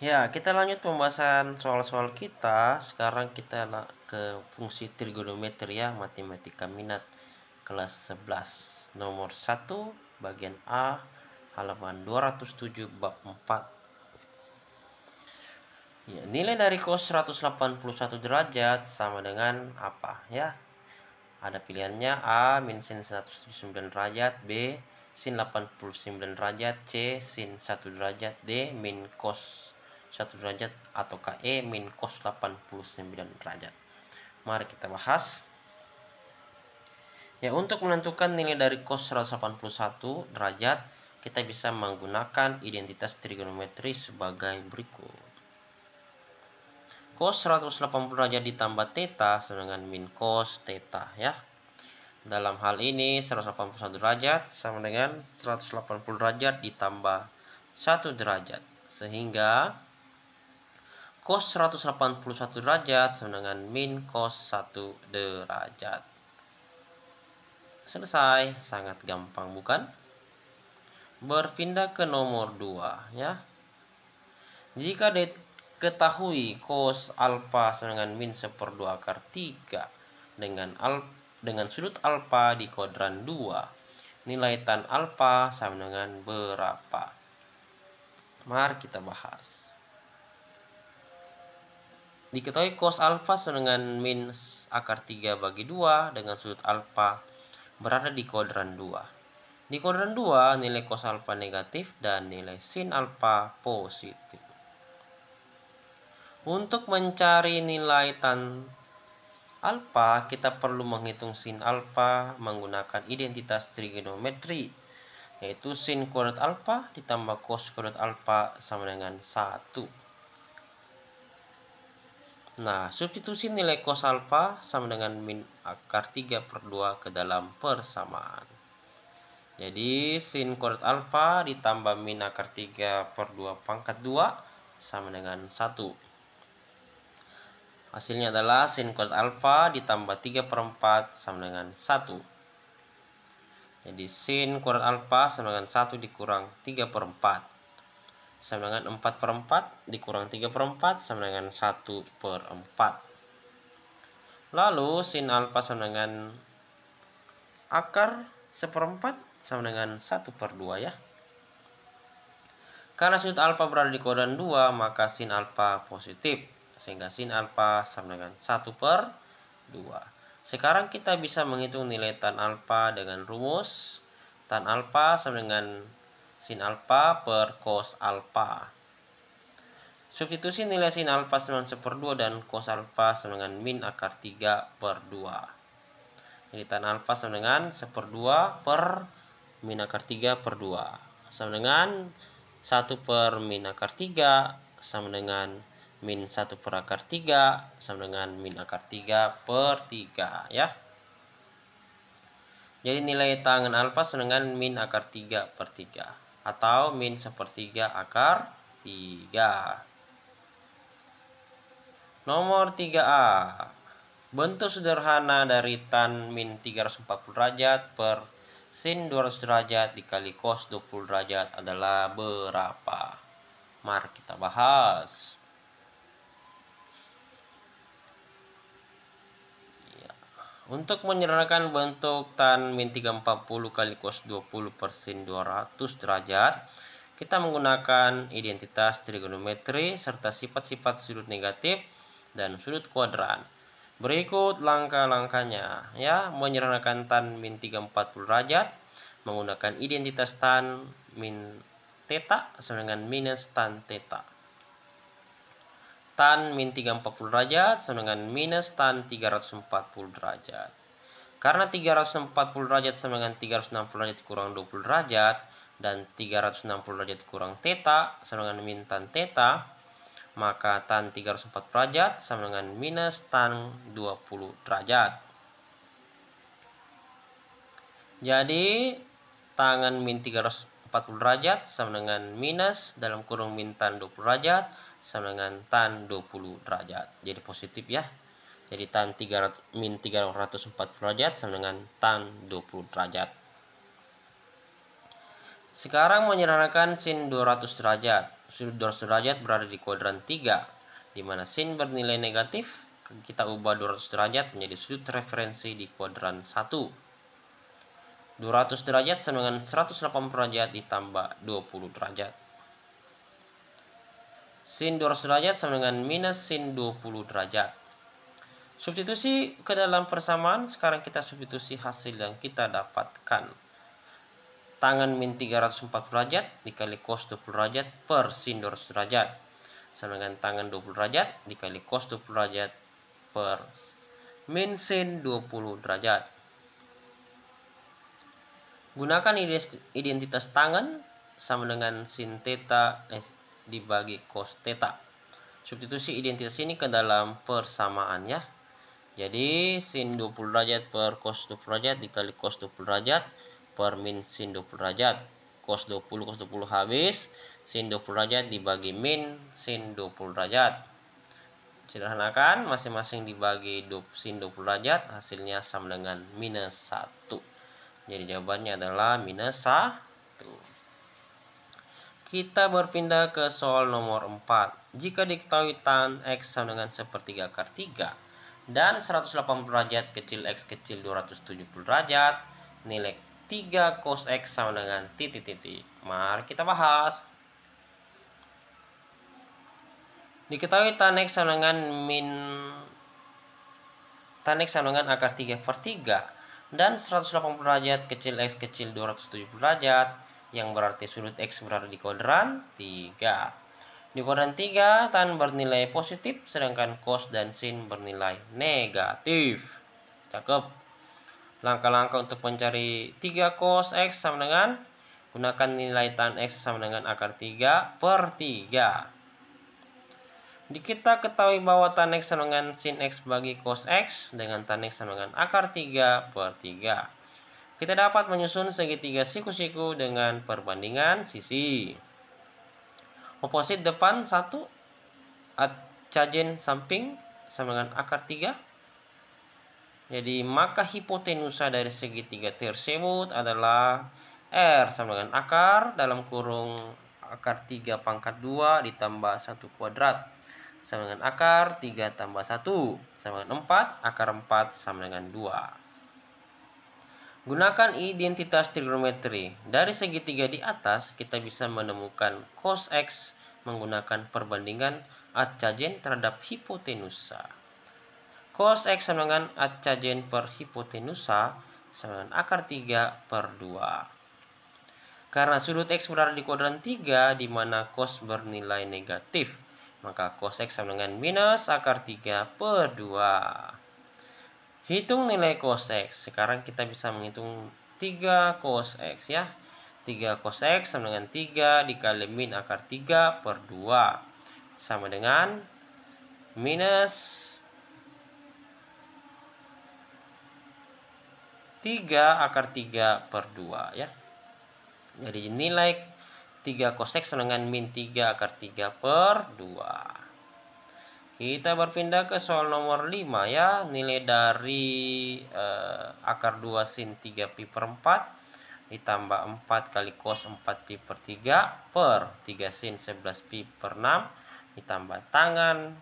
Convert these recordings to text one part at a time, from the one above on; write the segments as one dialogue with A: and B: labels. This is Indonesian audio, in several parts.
A: Ya, kita lanjut pembahasan soal-soal kita. Sekarang kita ke fungsi trigonometri ya, matematika minat kelas 11. Nomor 1, bagian A, halaman 207 bab 4. Ya, nilai dari cos 181 derajat sama dengan apa ya? Ada pilihannya A min sin 179 derajat, B sin 89 derajat, C sin 1 derajat, D min cos 1 derajat, atau E min cos 89 derajat. Mari kita bahas. Ya, untuk menentukan nilai dari cos 181 derajat, kita bisa menggunakan identitas trigonometri sebagai berikut. Cos 180 derajat ditambah theta sama dengan min cos theta ya. Dalam hal ini 181 derajat sama dengan 180 derajat ditambah 1 derajat. Sehingga cos 181 derajat sama dengan min cos 1 derajat. Selesai, sangat gampang bukan? Berpindah ke nomor 2 ya. Jika diketahui cos alfa sama dengan min 1/2 akar 3 dengan sudut alfa di kuadran 2, nilai tan alfa sama dengan berapa? Mari kita bahas. Diketahui cos alfa sama dengan min akar 3 bagi 2 dengan sudut alfa berada di kuadran 2. Di kuadran 2, nilai cos alfa negatif dan nilai sin alfa positif. Untuk mencari nilai tan alfa, kita perlu menghitung sin alfa menggunakan identitas trigonometri, yaitu sin kuadrat alfa ditambah cos kuadrat alfa sama dengan 1. Nah, substitusi nilai cos alfa sama dengan min akar 3/2 ke dalam persamaan. Jadi, sin kuadrat alfa ditambah min akar 3/2 pangkat 2 sama dengan 1. Hasilnya adalah sin kuadrat alfa ditambah 3/4 sama dengan 1. Jadi, sin kuadrat alfa sama dengan 1 dikurang 3/4. Sama dengan 4/4 dikurang 3/4 sama dengan 1/4. Lalu, sin alfa sama dengan akar 1/4 sama dengan 1/2 ya. Karena sudut alfa berada di kuadran 2, maka sin alfa positif. Sehingga sin alfa sama dengan 1/2. Sekarang kita bisa menghitung nilai tan alfa dengan rumus tan alfa sama dengan sin alfa per cos alfa. Substitusi nilai sin alfa sama dengan 1/2 dan cos alfa sama dengan min akar 3/2. Jadi tan alfa sama dengan 1/2 per min akar 3/2 sama dengan 1 per min akar 3 sama dengan min 1 per akar 3 sama dengan min akar 3/3 ya. Jadi nilai tangen alfa sama dengan min akar 3/3 atau min 1/3 akar 3. Nomor 3A. Bentuk sederhana dari tan min 340 derajat per sin 200 derajat dikali cos 20 derajat adalah berapa? Mari kita bahas. Ya. Untuk menyederhanakan bentuk tan min 340 kali cos 20 per sin 200 derajat, kita menggunakan identitas trigonometri serta sifat-sifat sudut negatif dan sudut kuadran. Berikut langkah-langkahnya ya. Menyederhanakan tan min 340 derajat menggunakan identitas tan min theta sama dengan minus tan theta. Tan min 340 derajat sama dengan minus tan 340 derajat. Karena 340 derajat sama dengan 360 derajat kurang 20 derajat dan 360 derajat kurang theta sama dengan min tan theta, maka tan 340 derajat sama dengan minus tan 20 derajat. Jadi, tangen min 340 derajat sama dengan minus dalam kurung min tan 20 derajat sama dengan tan 20 derajat. Jadi positif ya. Jadi tan min 340 derajat sama dengan tan 20 derajat. Sekarang menyederhanakan sin 200 derajat. sudut 200 derajat berada di kuadran 3, di mana sin bernilai negatif, kita ubah 200 derajat menjadi sudut referensi di kuadran 1. 200 derajat sama dengan 180 derajat ditambah 20 derajat. Sin 200 derajat sama dengan minus sin 20 derajat. Substitusi ke dalam persamaan, sekarang kita substitusi hasil yang kita dapatkan. Tangan min 340 derajat dikali cos 20 derajat per sin 200 derajat sama dengan tangan 20 derajat dikali cos 20 derajat per min sin 20 derajat. Gunakan identitas tangan sama dengan sin theta dibagi cos theta. Substitusi identitas ini ke dalam persamaan ya. Jadi sin 20 derajat per cos 20 derajat dikali cos 20 derajat per min sin 20 derajat. Cos 20 habis, sin 20 derajat dibagi min sin 20 derajat. Sederhanakan, masing-masing dibagi sin 20 derajat, hasilnya sama dengan minus 1. Jadi jawabannya adalah minus 1. Kita berpindah ke soal nomor 4. Jika diketahui tan X sama dengan sepertiga akar 3 dan 180 derajat kecil X kecil 270 derajat, nilai 3 cos X sama dengan titik-titik. Mari kita bahas. Diketahui tan X sama dengan tan X sama dengan akar 3 per 3 dan 180 derajat kecil X kecil 270 derajat, yang berarti sudut X berada di kuadran 3. Di kuadran 3, tan bernilai positif, sedangkan cos dan sin bernilai negatif. Cakep. Langkah-langkah untuk mencari 3 cos X sama dengan gunakan nilai tan X sama dengan akar 3 per 3. Kita ketahui bahwa tan X sama dengan sin X bagi cos X dengan tan X sama dengan akar 3 per 3. Kita dapat menyusun segitiga siku-siku dengan perbandingan sisi. Oposit depan 1, adjajen samping sama dengan akar 3. Jadi maka hipotenusa dari segitiga tersebut adalah R sama dengan akar dalam kurung akar 3 pangkat 2 ditambah 1 kuadrat sama dengan akar 3 tambah 1 sama dengan 4, akar 4 sama dengan 2. Gunakan identitas trigonometri. Dari segitiga di atas, kita bisa menemukan cos X menggunakan perbandingan adjajen terhadap hipotenusa. Cos X sama dengan adjajen per hipotenusa sama dengan akar 3 per 2. Karena sudut X berada di kuadran 3, di mana cos bernilai negatif, maka cos X sama dengan minus akar 3 per 2. Hitung nilai cos X. Sekarang kita bisa menghitung 3 cos X ya. 3 cos X sama dengan 3 dikali min akar 3 per 2. Sama dengan minus 3 akar 3 per 2 ya. Jadi nilai 3 cos X sama dengan min 3 akar 3 per 2. Kita berpindah ke soal nomor 5 ya. Nilai dari akar 2 sin 3 pi per 4 ditambah 4 kali cos 4 pi per 3 per 3 sin 11 pi per 6 ditambah tangan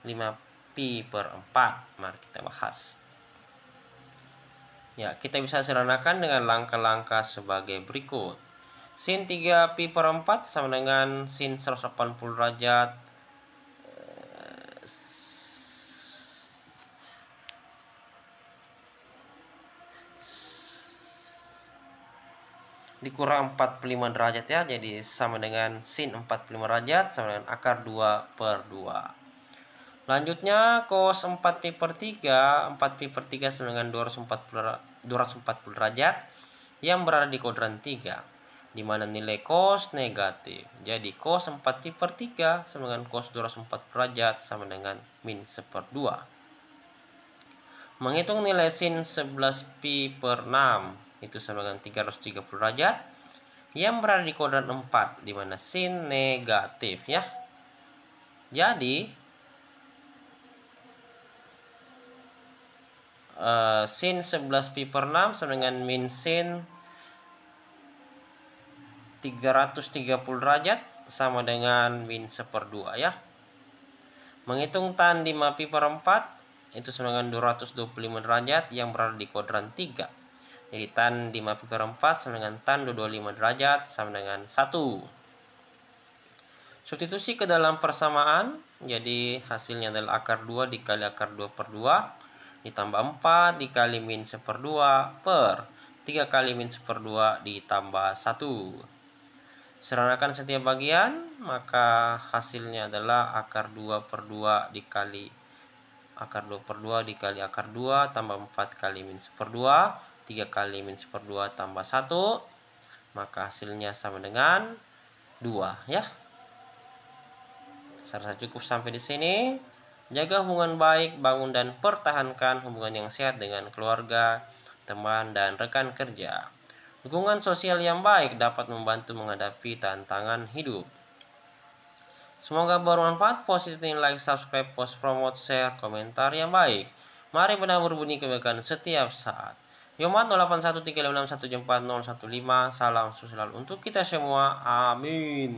A: 5 pi per 4. Mari kita bahas. Ya, kita bisa sederhanakan dengan langkah-langkah sebagai berikut. Sin 3 pi per 4 sama dengan sin 180 derajat dikurang 45 derajat ya, jadi sama dengan sin 45 derajat sama dengan akar 2 per 2. Lanjutnya cos 4 pi per 3, 4 pi per 3 sama dengan 240 derajat yang berada di kuadran 3, di mana nilai cos negatif. Jadi cos 4 pi per 3 sama dengan cos 240 derajat sama dengan min 1/2. Menghitung nilai sin 11 pi per 6 itu sama dengan 330 derajat yang berada di kuadran 4, di mana sin negatif ya. Jadi sin 11 pi per 6 sama dengan min sin 330 derajat sama dengan min 1/2 ya. Menghitung tan 5 pi per 4 itu sama dengan 225 derajat yang berada di kuadran 3. Jadi tan 5 pi per 4 sama dengan tan 225 derajat sama dengan 1. Substitusi ke dalam persamaan, jadi hasilnya adalah akar 2 dikali akar 2/2 ditambah 4 dikali min 1/2 per 3 kali min 1/2 ditambah 1. Seranakan setiap bagian, maka hasilnya adalah akar 2/2 dikali akar 2/2 dikali akar 2 tambah 4 kali min 1/2, 3 kali min 1/2 tambah 1, maka hasilnya sama dengan 2 ya. Saya rasa cukup sampai di sini. Jaga hubungan baik, bangun dan pertahankan hubungan yang sehat dengan keluarga, teman, dan rekan kerja. Dukungan sosial yang baik dapat membantu menghadapi tantangan hidup. Semoga bermanfaat. Positif, like, subscribe, post, promote, share, komentar yang baik. Mari benar berbunyi kebaikan setiap saat. Yomat 081356140115. Salam sukses selalu untuk kita semua. Amin.